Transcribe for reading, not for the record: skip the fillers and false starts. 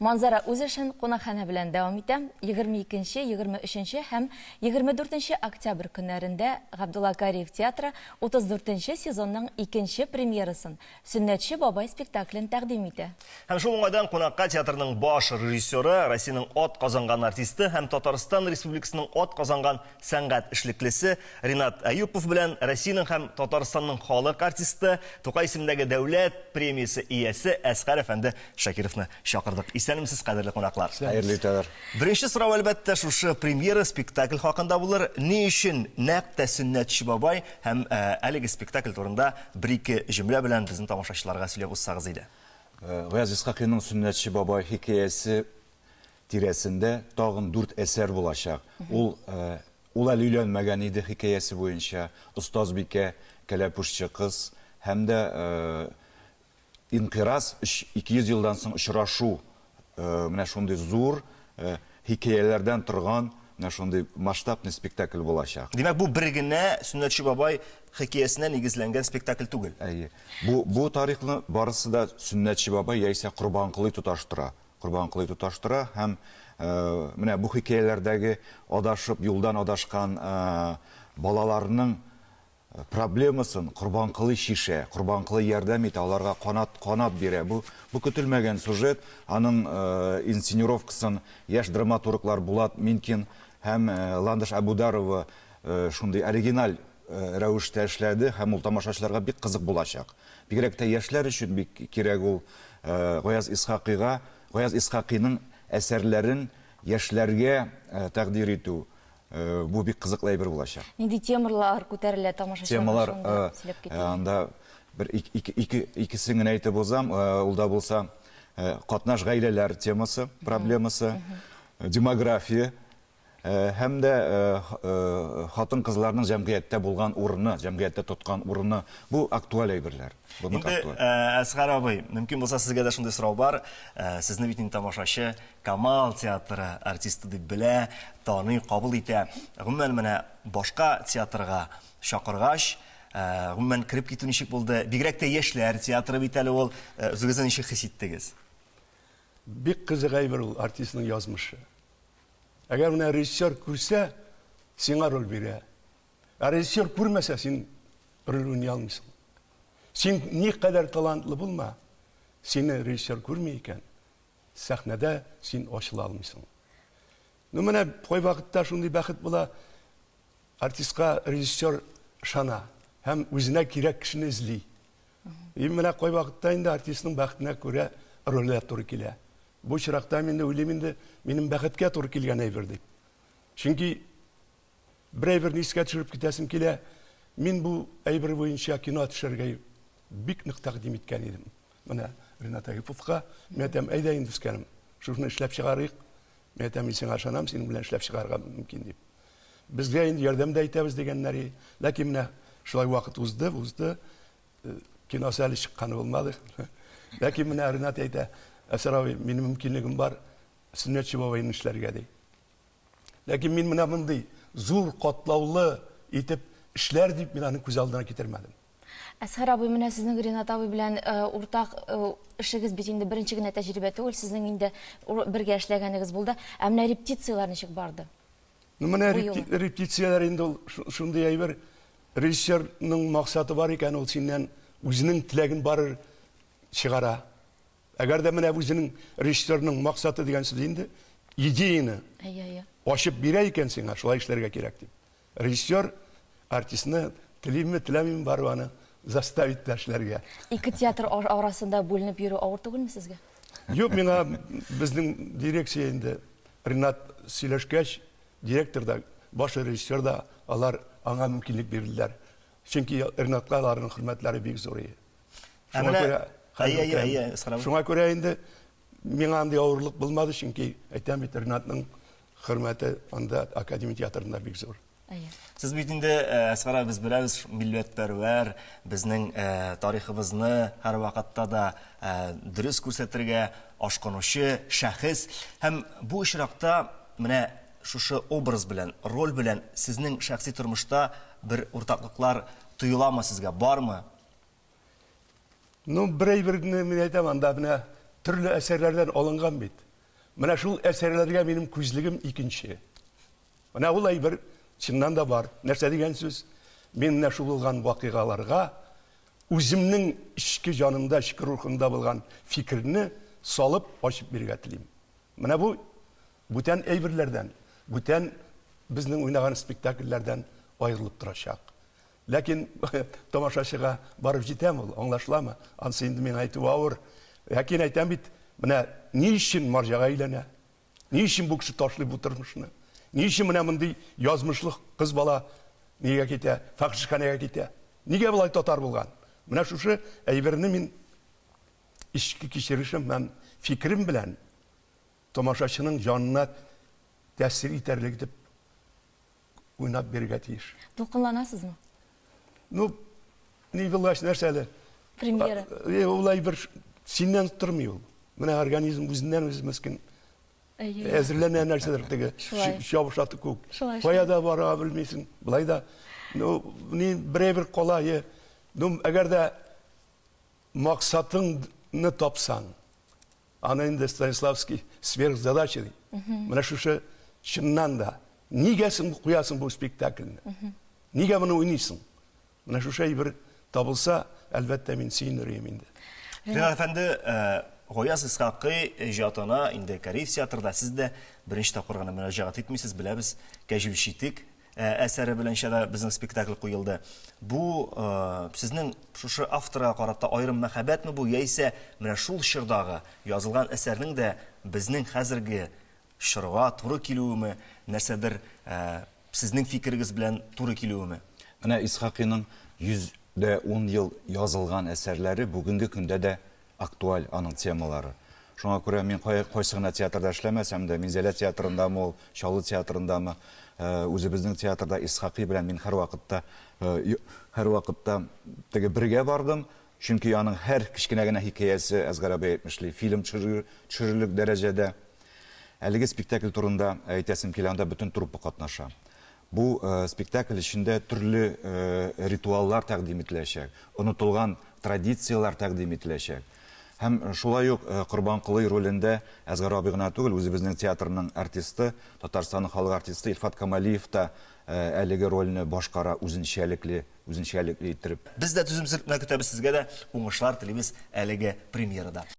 Манзара үз эшен кунакхана белән дәвам итә. 22-нче, 23-нче һәм 24-нче октябрь көннәрендә Габдулла Кариев театры 34-нче сезонның 2-нче премьерасын Сөннәтче бабай спектаклен тәкъдим итә. Һәм шул уңайдан кунакка театрның баш режиссеры, Россиянең ат казанган артисты һәм Татарстан Республикасының ат казанган сәнгать эшлеклесе Ринат Аюпов белән Россиянең һәм Татарстанның халык артисты, Тукай исемендәге дәүләт премиясе иясе Әсгар әфәнде Шакировны чакырдык. Исәнмесез, кадерле кунаклар. Хәерле итәләр. Беренче сорау әлбәттә шушы премьера спектакль хакында булыр. Ни өчен нәкъ Сөннәтче бабай һәм әлеге спектакль турында бер-ике җөмлә белән безнең тамашачыларга сөйләп узсагыз иде. Гаяз Исхакыйның Сөннәтче бабай хикәясе тирәсендә тагын 4 әсәр булачак. Ул әле өйләнмәгән иде хикәясе буенча. Остазбикә, кәләпүшче кыз һәм дә инқираз 200 елдан соң очрашу менә шундый зур хикәяләрдән торган менә шундый масштабный спектакль булачак. Димәк, бу бер генә Сөннәтче бабай хикәясенә нигезләнгән спектакль түгел. Бу тарихны барысы да Сөннәтче бабай яисә Корбанколый тоташтыра. Корбанколый тоташтыра һәм менә бу хикәяләрдәге адашып, юлдан адашкан балаларның проблемасын Корбанколый шише, Корбанколый ярдәм итә, аларга канат бирә. Бу көтелмәгән сюжет, аның инсценировкасын яшь драматурглар Булат Минкин һәм Ландыш Абударова шундый оригиналь рәвештә эшләде һәм ул тамашачыларга бик кызык булачак. Бигрәк тә яшьләр өчен бик кирәк ул Гаяз Исхакыйның әсәрләрен яшьләргә тәкъдим итү. Бу бик кызыклы әйбер булачак. Нинди темалар күтәрелә тамашачыларга сөйләп китә. Анда бер икесен генә әйтеп узам, ул да булса катнаш гаиләләр темасы, проблемасы, демография һәм дә хатын-кызларның җәмгыятьтә булган урыны, җәмгыятьтә тоткан урыны. Бу актуаль әйберләр. Әсгар абый, мөмкин булса сезгә дә шундый сорау бар. Сезне бит инде тамашачы Камал театры артисты дип белә, таный, кабул итә. Гомумән менә башка театрга чакыргач, гомумән кирип китү ничек булды? Бигрәк тә яшьләр театры бит әле ул. Үзегезне ничек хис иттегез? Бик кызык әйбер ул артистның язмышы. Әгәр менә режиссер күрсә, сиңа роль бирә. Ә режиссер күрмәсә, син роль уйный алмыйсың. Син никадәр талантлы булма, сине режиссер күрмәй икән, сәхнәдә син ачыла алмыйсың. Ну менә кай вакытта шундый бәхет була, артистка режиссер шана һәм үзенә кирәк кешене эзли. Менә кай вакытта инде артистның бәхетенә күрә рольләр туры килә. Бу чиракта мин дә уйлыйм инде, минем бәхеткә туры килгән әйбер дип. Чөнки бер әйберне искә төшереп китәсем килә. Мин бу әйбер буенча кино төшергә бик нык тәкъдим иткән идем. Менә Ринат Аюповка мен әйтәм, әйдә инде үскәнем, шуны эшләп чыгарыйк. Мен әйтәм, мин сиңа ышанам, синең белән эшләп чыгарга мөмкин дип. Безгә инде ярдәм дә итәбез дигәннәр. Ләкин менә шулай вакыт узды, кино әле чыкканы булмады. Ләкин менә Ринат әйтә, Әсәрәви, минем мөмкинлегем бар, Сөннәтче бабайны эшләргә ди. Ләкин мин менә мондый зур катлаулы итеп эшләр дип мин аны күз алдына китермәдем. Әсгар абый, менә сезнең Ринат абый белән уртак эшегез бит инде беренче генә тәҗрибә түгел, сезнең инде бергә эшләгәнегез булды. Ә менә репетициялар ничек барды? Ну менә репетициялар инде шундый әйбер, режиссерның максаты бар икән, ул синнән үзенең теләген барыр чыгара. Әгәр дә менә үзенең режиссерның максаты дигән сүз инде идеяны ачып бирә икән сиңа, шулай эшләргә кирәк дип. Режиссер артистны телиме, теләмиме баруаны заставить эшләргә. Ике театр арасында бүленеп йөрү авыр түгелме сезгә? Юк, миңа безнең дирекция инде Ринат сөйләшкәч, директор да, баш режиссер да алар аңа мөмкинлек бирделәр. Чөнки Ринатка аларның хөрмәтләре бик зур иде. Шуңа күрә инде миңа андый авырлык булмады, чөнки әйтәм бит, Ринатның хөрмәте анда Академия театрында бик зур. Сез бит инде Әсгар, без беләбез, милләтпәрвәр, безнең тарихыбызны һәр вакытта да дөрес күрсәтергә ашкынучы шәхес. Һәм бу очракта менә шушы образ белән, роль белән сезнең шәхси тормышта бер уртаклыклар тоеламы сезгә, бармы? Ну, бер әйберне мин әйтәм, анда менә төрле әсәрләрдән алынган бит. Менә шул әсәрләргә минем күзлегем икенче. Менә ул әйбер чыннан да бар. Нәрсә дигән сүз? Мин менә шул булган вакыйгаларга үземнең ички җанымда, ички рухымда булган фикерне салып ачып бирергә телим. Менә бу бүтән әйберләрдән, бүтән безнең уйнаган спектакльләрдән аерылып торачак. Ләкин тамашачыга барып җитәм ул, аңлашыламы? Ансы инде мин әйтү авыр. Ләкин әйтәм бит, менә ни өчен марҗага әйләнә? Ни өчен бу кеше ташлый бу тормышны? Ни өчен менә мондый язмышлык кыз бала нигә китә, фахишханәгә китә? Нигә болай татар булган? Менә шушы әйберне мин ички кичерешем һәм фикерем белән тамашачының җанына тәэсир итәрлек дип уйнап бирергә тиеш. Дулкынланасызмы? Ну, ни вилаш нәрсәле? Премьера. Улай бер синнән тормый ул. Менә организм үзеннән үзе мескен әзерләнә нәрсәләр теге чабышаты күк. Кая да бара белмисең. Булай да, ну, ни бер кала, ну, әгәр дә максатыңны тапсаң, аны инде Станиславский сверхзадача ди. Менә шушы чыннан да нигә син куясың бу спектакльне? Нигә моны уйныйсың? Менә шушы әйбер табылса, әлбәттә мин сөенерем инде. Ринат әфәнде, Гояз Исхакый иҗатына инде Кариев театрда сез дә беренче тапкыр гына мөрәҗәгать итмисез, беләбез, Кәҗүл Читек әсәре белән шәдә безнең спектакль куелды. Бу сезнең шушы авторга карата аерым мәхәббәтме бу, яисә менә шул чордагы язылган әсәрнең дә безнең хәзерге чорга туры килүеме, нәрсәдер сезнең фикерегез белән туры килүеме? Менә Исхакыйның 110 ел язылган әсәрләре бүгенге көндә дә актуаль аның темалары. Шуңа күрә мин кайсы гына театрда эшләмәсәм дә, Минзәлә театрындамы ул, Чаллы театрындамы, үзебезнең театрда Исхакый белән мин һәр вакытта теге бергә бардым, чөнки аның һәр кичкенә генә хикәясе әзгәрәбе әйтмешли, фильм төшерерлек дәрәҗәдә. Әлеге спектакль турында әйтәсем килә, анда бөтен труппа катнаша. Бу спектакль эчендә төрле ритуаллар тәкъдим ителәчәк, онытылган традициялар тәкъдим ителәчәк. Һәм шулай ук Корбанколый ролендә Әзгәр абый гына түгел, үзебезнең театрның артисты, Татарстанның халык артисты Илфат Камалиев та әлеге рольне башкара үзенчәлекле иттереп. Без дә түземсезлекне көтәбез, сезгә дә уңышлар телибез әлеге премьерада.